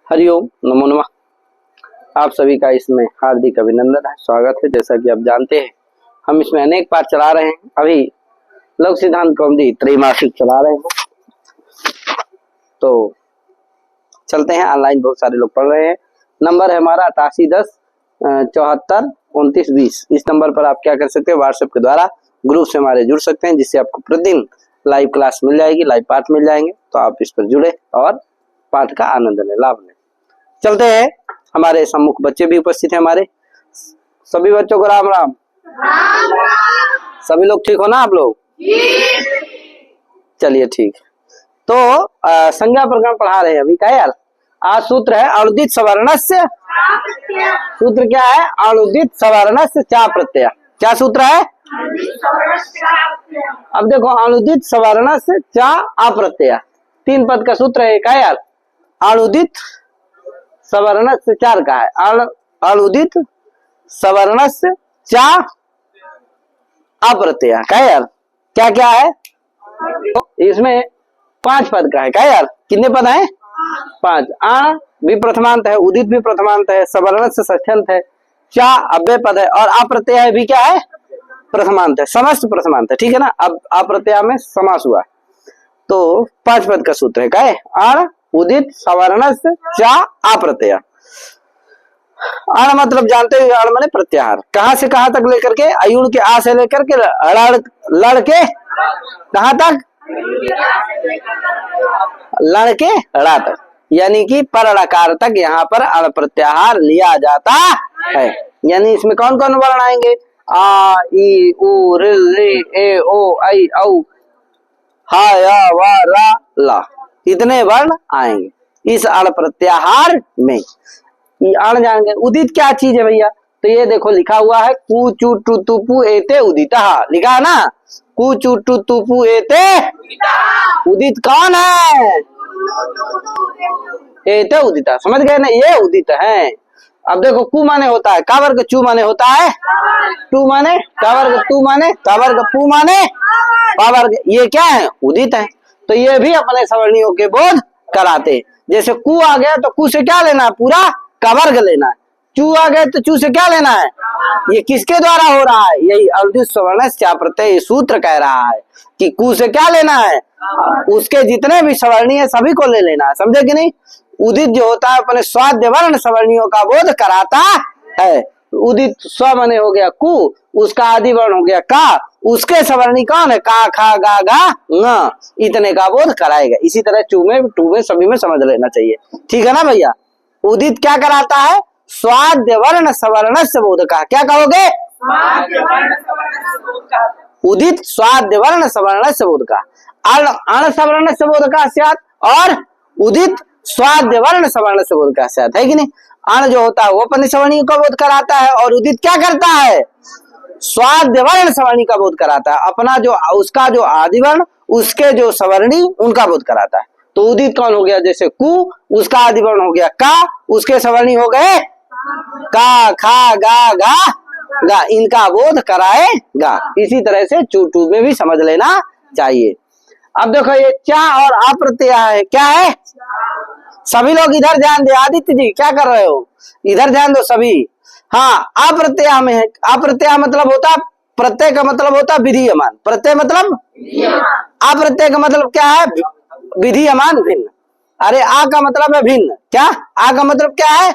हरिओम नमो नमः। आप सभी का इसमें हार्दिक अभिनंदन है, स्वागत है। जैसा कि आप जानते हैं हम इसमें अनेक पाठ चला रहे हैं। अभी लघु सिद्धांत कौमुदी त्रैमासिक चला रहे हैं, तो चलते हैं। ऑनलाइन बहुत सारे लोग पढ़ रहे हैं। नंबर है हमारा 8810742920। इस नंबर पर आप क्या कर सकते हैं, व्हाट्सएप के द्वारा ग्रुप से हमारे जुड़ सकते हैं, जिससे आपको प्रतिदिन लाइव क्लास मिल जाएगी, लाइव पाठ मिल जाएंगे। तो आप इस पर जुड़े और पाठ का आनंद लें, लाभ लें। चलते हैं। हमारे सम्मुख बच्चे भी उपस्थित हैं। हमारे सभी बच्चों को राम राम। सभी लोग ठीक हो ना आप लोग? चलिए ठीक। तो संज्ञा प्रकरण पढ़ा रहे हैं अभी का यार। आज सूत्र है अनुदित सवर्णस्य। सूत्र क्या है? अनुदित सवर्णस्य चा प्रत्यय। क्या सूत्र है? अब देखो, अनुदित सवर्णस्य चा अप्रत्यय 3 पद का सूत्र है का यार। अनुदित सवर्णस्य चार का है। अनुदित सवर्णस्य चा अप्रत्यय का यार। क्या क्या है इसमें? 5 पद का है का यार। कितने पद हैं? 5। आण भी प्रथमांत है, उदित भी प्रथमांत है, सवर्णस्य षष्ठ्यंत है, चा अव्यय पद है और अप्रत्यय भी क्या है? प्रथमांत है, समस्त प्रथमांत है। ठीक है ना। अब अप्रत्यय में समास हुआ, तो 5 पद का सूत्र है का है। आण उदित सवर्णस्य चा अप्रत्यय। अण मतलब जानते हो, अण माने प्रत्याहार। कहां से कहां तक लेकर के? अयुण के आ से लेकर के लड़ के कहां तक? लड़ के ड़ा तक, यानी कि पर ड़कार तक यहाँ पर अण प्रत्याहार लिया जाता है। यानी इसमें कौन कौन वर्ण आएंगे? आ ई उ ऋ ए ओ ऐ औ हा या वा रा ला, इतने वर्ण आएंगे इस अण प्रत्याहार में। अण जाएंगे। उदित क्या चीज है भैया? तो ये देखो लिखा हुआ है कु चु टु तु पु एते उदितः। लिखा है ना, कु चु टु तु पु एते। उदित कौन है? एते उदितः। समझ गए ना, ये उदित है। अब देखो, कु माने होता है का वर्ग, चू माने होता है टू माने का वर्ग, तू माने का वर्ग, पू माने पा वर्ग। ये क्या है? उदित है। तो ये भी अपने सवर्णियों के बोध कराते। जैसे कु आ गया तो कु से क्या लेना है? पूरा का वर्ग लेना है। चू आ गए तो चू से क्या लेना है? ये किसके द्वारा हो रहा है? यही अनुदित सवर्णस्य चा प्रत्यय सूत्र कह रहा है कि कु से क्या लेना है? उसके जितने भी सवर्णीय सभी को ले लेना है। समझे कि नहीं? उदित जो होता है अपने स्वाद्य वर्ण सवर्णियों का बोध कराता है। उदित स्व माने हो गया कु, उसका आदि वर्ण हो गया का, उसके सवर्णी कौन है? का खा गा गा न, इतने का बोध कराएगा। इसी तरह टू में सभी में समझ लेना चाहिए। ठीक है ना भैया। उदित क्या कराता है? स्वाद्य वर्ण सवर्णस्य बोध का। क्या कहोगे? उदित स्वाद्य वर्ण सवर्णस्य बोध का। अण सवर्णस्य बोध का स्यात् और उदित स्वाद्य वर्ण सवर्णस्य बोध का स्यात्, है कि नहीं? अण जो होता है वो अपने सवर्णी का बोध कराता है और उदित क्या करता है? स्वाद्य वर्ण सवर्णी का बोध कराता है। अपना जो उसका जो आदि वर्ण, उसके जो सवर्णी, उनका बोध कराता है। तो उदित कौन हो गया? जैसे कु, उसका आदि वर्ण हो गया का, उसके सवर्णी हो गए का खा गा गा गा, इनका बोध कराएगा। इसी तरह से चू में भी समझ लेना चाहिए। अब देखो, ये चा और अप्रत्यय है। क्या है? सभी लोग इधर ध्यान दे। आदित्य जी क्या कर रहे हो? इधर ध्यान दो सभी। हाँ, अप्रत्यय में है। अप्रत्यय मतलब होता है, प्रत्यय का मतलब होता है विधीयमान। प्रत्यय मतलब अप्रत्यय का मतलब क्या है? विधीयमान भिन्न। अरे आ का मतलब है भिन्न। क्या? आ का मतलब क्या है?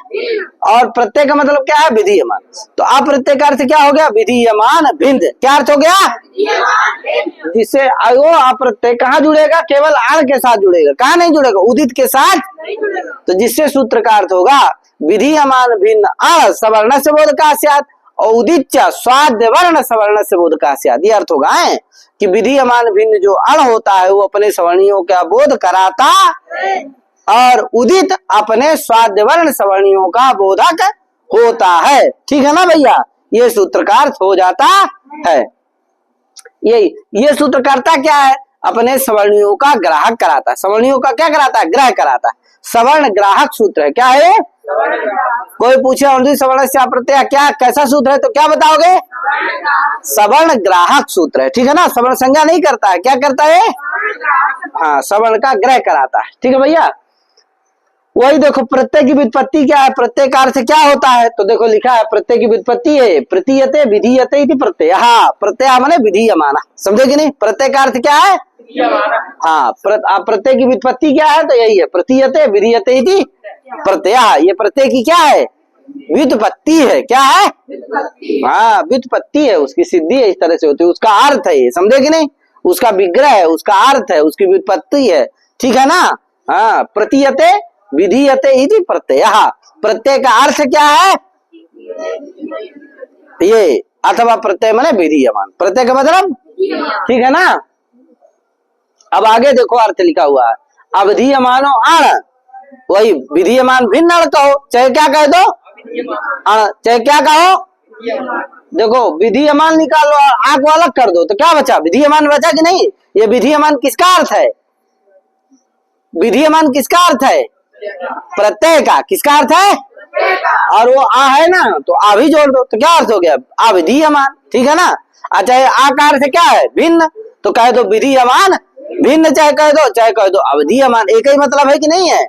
और प्रत्यय का मतलब क्या है? विधीयमान। तो अप्रत्यय का अर्थ क्या हो गया? विधीयमान भिन्न। क्या अर्थ हो गया? जिससे वो अप्रत्यय कहाँ जुड़ेगा? केवल अण के साथ जुड़ेगा। कहाँ नहीं जुड़ेगा? उदित के साथ। तो जिससे सूत्र का अर्थ होगा विधीयमान भिन्न अण सवर्णस्य बोध का स्यात् और उदित स्वाद्य वर्ण सवर्णस्य बोध का स्यात्। ये अर्थ होगा है कि विधीयमान भिन्न जो अण होता है वो अपने सवर्णियों का बोध कराता और उदित अपने स्वाद्य वर्ण सवर्णियों का बोधक होता है। ठीक है ना भैया? ये सूत्र का अर्थ हो जाता है। ये सूत्र करता क्या है? अपने सवर्णियों का ग्राहक कराता है। सवर्णियों का क्या कराता है? ग्रह कराता है। सवर्ण ग्राहक सूत्र है। क्या है? कोई पूछे अनुदित सवर्णस्य प्रत्यय क्या, कैसा सूत्र है, तो क्या बताओगे? सवर्ण ग्राहक सूत्र है। ठीक है ना। सवर्ण संज्ञा नहीं करता है, क्या करता है? हाँ, सवर्ण का ग्रह कराता है। ठीक है भैया। वही देखो प्रत्यय की व्युत्पत्ति क्या है, प्रत्यय का अर्थ क्या होता है, तो देखो लिखा है प्रत्यय की व्युत्पत्ति है प्रतीयते विधीयते इति प्रत्यय। हाँ, प्रत्यय माने विधीयमाना, समझे कि नहीं, प्रत्यय का अर्थ क्या है। हाँ, प्रत्यय की व्युत्पत्ति क्या है, तो यही है प्रतीयते विधीयते इति प्रत्यय। ये प्रत्यय की क्या है, व्युत्पत्ति है, क्या है, हाँ व्युत्पत्ति है, उसकी सिद्धि है, इस तरह से होती है, उसका अर्थ है ये, समझे कि नहीं, उसका विग्रह है, उसका अर्थ है, उसकी व्युत्पत्ति है, ठीक है ना। हाँ, प्रतीयते विधीयते इति प्रत्यय। प्रत्यय का अर्थ क्या है, ये अथवा प्रत्यय माने विधीयमान, प्रत्यय का मतलब, ठीक है ना। अब आगे देखो अर्थ लिखा हुआ है, अवधीयमानो आण, वही विधीयमान भिन्न अण कहो, चाहे क्या कह दो, चाहे क्या कहो, देखो विधीयमान निकालो, आंख को अलग कर दो तो क्या बचा, विधीयमान बचा कि नहीं। ये विधीयमान किसका अर्थ है, विधीयमान किसका अर्थ है, प्रत्यय का, किसका अर्थ है, और वो आ है ना, तो आ भी जोड़ दो तो क्या अर्थ हो गया, अविधीयमान, ठीक है ना। अच्छा, आ का अर्थ क्या है, भिन्न, तो कह दो विधीयमान भिन्न, चाहे कह दो अवधीयमान, एक ही मतलब है कि नहीं है।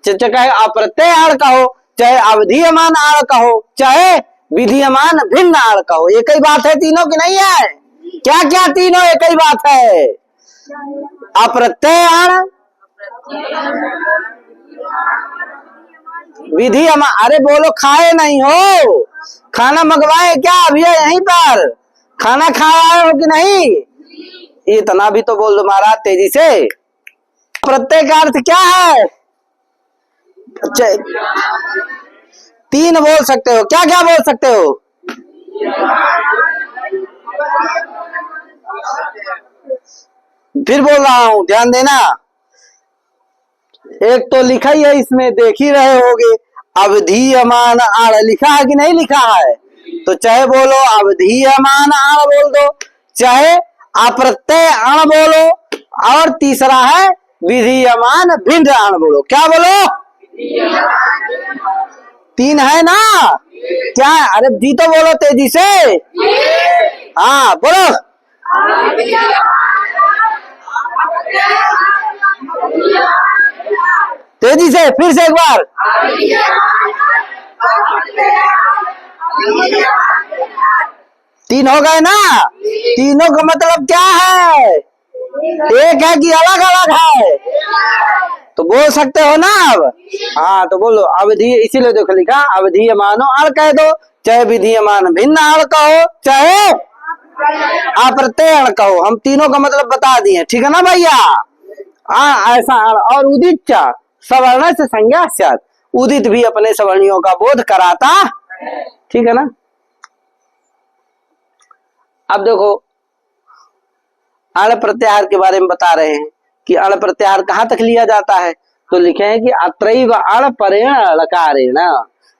चाहे अप्रत्यय आड़ कहो, चाहे अवधीयमान आड़ कहो, चाहे विधीयमान भिन्न आड़ कहो, एक ही बात है तीनों की नहीं है, क्या क्या तीनों एक ही बात है। अप्रत्यय आड़ विधीयमान, अरे बोलो खाए नहीं हो, खाना मंगवाए क्या अभी यहीं पर, खाना खाए हो कि नहीं, इतना भी तो बोल दो महाराज तेजी से। प्रत्यय का अर्थ क्या है, तीन बोल सकते हो, क्या क्या बोल सकते हो, फिर बोल रहा हूं ध्यान देना, एक तो लिखा ही है इसमें, देख ही रहे होगे, अवधीयमान आड़ लिखा है कि नहीं लिखा है, तो चाहे बोलो अवधीयमान आड़ बोल दो, चाहे अप्रत्यय आण बोलो, और तीसरा है विधीयमान भिन्न आण बोलो, क्या बोलो, तीन है ना, क्या है, अरे जी तो बोलो तेजी से, हाँ बोलो, तेजी से फिर से एक बार, तीन हो गए ना, तीनों का मतलब क्या है, एक है कि अलग अलग है, तो बोल सकते हो ना अब। हाँ तो बोलो अवधि, इसीलिए देखो लिखा अवधीयमानो आड़ कह दो, चाहे विधीयमान भिन्न आड़ कहो, चाहे अप्रत्यय आड़ कहो, हम तीनों का मतलब बता दिए, ठीक है ना भैया। हाँ ऐसा, और उदित सवर्ण से संज्ञा स्यात्, उदित भी अपने सवर्णियों का बोध कराता, ठीक है ना। अब देखो अण प्रत्याहार के बारे में बता रहे हैं कि अण प्रत्याहार कहाँ तक लिया जाता है, तो लिखे हैं कि अत्रैव अण परेण लकारेण,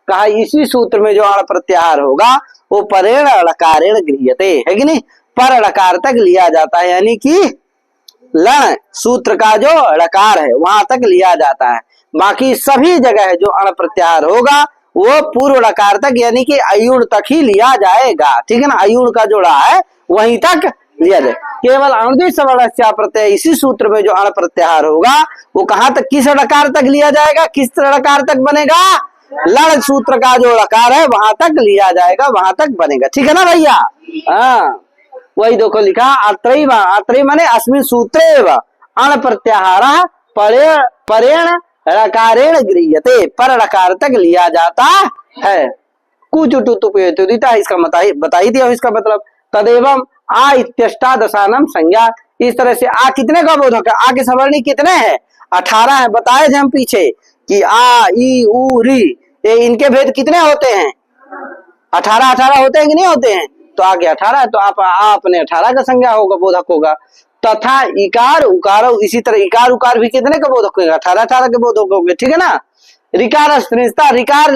कहा इसी सूत्र में जो अण प्रत्याहार होगा वो परेण लकारेण गृह्यते, है कि नहीं, पर लकार तक लिया जाता है, यानी कि लण सूत्र का जो लकार है वहां तक लिया जाता है, बाकी सभी जगह जो अण प्रत्याहार होगा वो पूर्व लकार तक यानी कि अयुण तक ही लिया जाएगा, ठीक है ना, अयुण का जोड़ा है वहीं तक लिया जाए, केवल अणुदित सवर्णस्य प्रत्यय, इसी सूत्र में जो अण प्रत्याहार होगा वो कहाँ तक, किस लकार तक लिया जाएगा, किस लकार तक बनेगा, लण सूत्र का जो लकार है वहां तक लिया जाएगा, वहां तक बनेगा, ठीक है ना भैया। हाँ वही देखो लिखा अत्रैव, अत्रैव माने अस्मिन् सूत्रेव अण प्रत्याहारः परेण लकारेण गृह्यते, पर लकार तक लिया जाता है। कुछ इसका बता ही दिया इसका मतलब, तदेवं आ इत्यष्टा दशानम संज्ञा, इस तरह से आ कितने का बोधक है, आ के सवर्णी कितने हैं, 18 है, बताए थे हम पीछे कि आ ई उ री, ये इनके भेद कितने होते हैं, 18 होते हैं कि नहीं होते हैं, तो आगे 18, तो आप अपने 18 का संज्ञा होगा, बोधक होगा, तथा इकार उकार, इसी तरह इकार उकार भी कितने का बोधक होगा, 18 के बोधक होंगे, ठीक है ना। रिकार रिकार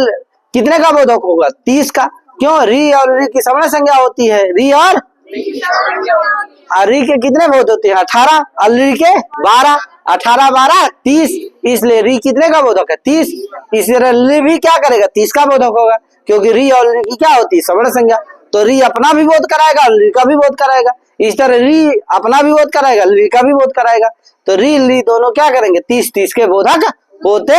कितने का बोधक होगा, 30 का, क्यों, री और री की सवर्ण संज्ञा होती है, री और री के कितने बोध होते हैं, 18, और री के 12, 18 12 30, इसलिए री कितने का बोधक है, 30, इसी तरह री भी क्या करेगा, 30 का बोधक होगा, क्योंकि री और री की क्या होती है, सवर्ण संज्ञा, तो री अपना भी बोध कराएगा, री का भी बोध कराएगा, इस तरह री अपना भी बोध कराएगा, री का भी बोध कराएगा, तो री री दोनों क्या करेंगे, 30 30 के बोधक होते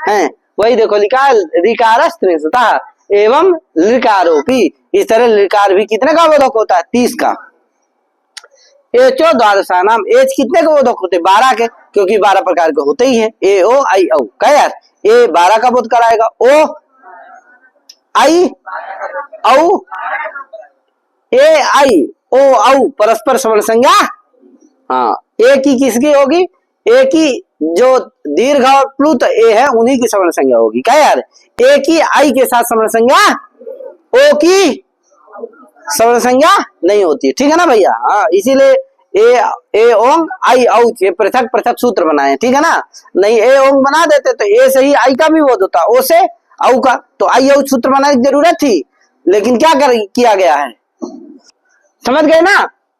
हैं। वही देखो लिखा है ऋकारस्त्रिंशतः एवं लृकारोपी। इस तरह लृकार भी कितने का बोधक होता है? 30 का। एचो द्वादशानाम, एच कितने के बोधक होते? 12 के, क्योंकि 12 प्रकार के होते ही हैं। ए ओ आई औ क्या यार, ए 12 का बोध कराएगा, ओ आई औ, ए आई ओ औ परस्पर सवर्ण संज्ञा। हाँ, ए की किसकी होगी? ए की जो दीर्घ और प्लुत ए है उन्हीं की सवर्ण संज्ञा होगी। क्या यार, ए की आई के साथ सवर्ण संज्ञा, ओ की सवर्ण संज्ञा नहीं होती है। ठीक है ना भैया? हाँ, इसीलिए ए ओंग आई औ पृथक पृथक सूत्र बनाए। ठीक है ना? नहीं ए ओंग बना देते तो ए से ही आई का भी बोध होता, ओ से औ का, तो आई औ सूत्र बनाने की जरूरत थी, लेकिन क्या किया गया है, समझ गए ना?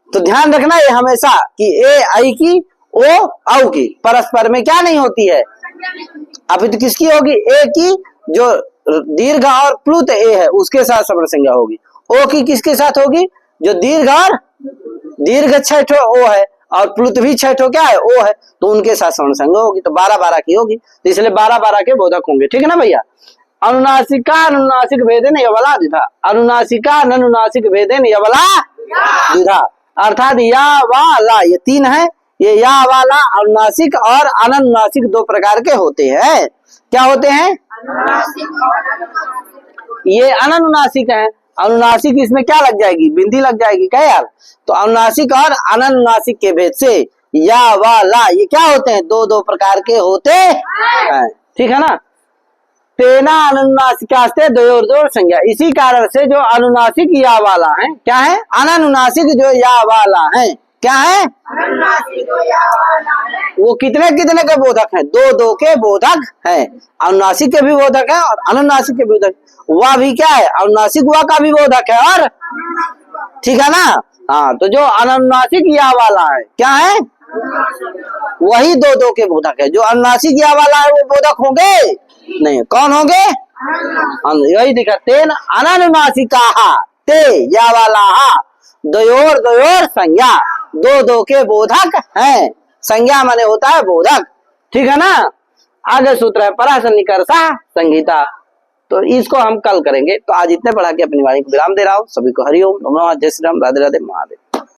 तो ध्यान रखना ये हमेशा कि ए आई की, ओ औ की परस्पर में क्या नहीं होती है, अभी तो किसकी होगी? ए की जो दीर्घ और प्लुत ए है उसके साथ सवर्ण संज्ञा होगी। ओ की किसके साथ होगी? जो दीर्घ और दीर्घ 6 ठो ओ है और प्लुत भी 6 ठो क्या है? ओ है, तो उनके साथ सवर्ण संज्ञा होगी, तो 12-12 की होगी, तो इसलिए 12-12 के बोधक होंगे। ठीक है ना भैया? अनुनासिका अनुनासिक भेदेन यवला द्विधा, अनुनासिका अनुनासिक भेदेन यवला द्विधा, अर्थात या वा ला ये 3 है। ये या वाला अनुनासिक और अननुनासिक 2 प्रकार के होते हैं। क्या होते हैं? ये अननुनासिक है। अनुनासिक इसमें क्या लग जाएगी? बिंदी लग जाएगी। क्या यार? तो अनुनासिक और अननुनासिक के भेद से या वा ला ये क्या होते हैं? 2-2 प्रकार के होते हैं। ठीक है ना? तेना अनुनासिकास्ते द्वयोर्द्वयोर संज्ञा, इसी कारण से जो अनुनासिक या वाला है क्या है? अननुनासिक जो या वाला है क्या है? वो कितने कितने के बोधक हैं? 2-2 के बोधक है। अनुनासिक के भी बोधक है और अनुनासिक के भी बोधक। वह भी क्या है? अनुनासिक वा का भी बोधक है। और ठीक है ना? हाँ, तो जो अनुनासिक या वाला है क्या है? वही 2-2 के बोधक है। जो अनुनासिक या वाला है वो बोधक होंगे नहीं। कौन होंगे? यही दिखा, तेन अननुनासिका ते या वाला द्वयोर द्वयोर संज्ञा, 2-2 के बोधक है। संज्ञा माने होता है बोधक। ठीक है ना? आगे सूत्र है परासन्निकर्षा संहिता, तो इसको हम कल करेंगे। तो आज इतने पढ़ा के अपनी वाणी को विराम दे रहा हूँ। सभी को हरिओम, नमो नमः, जय श्री राम, राधे राधे, महादेव।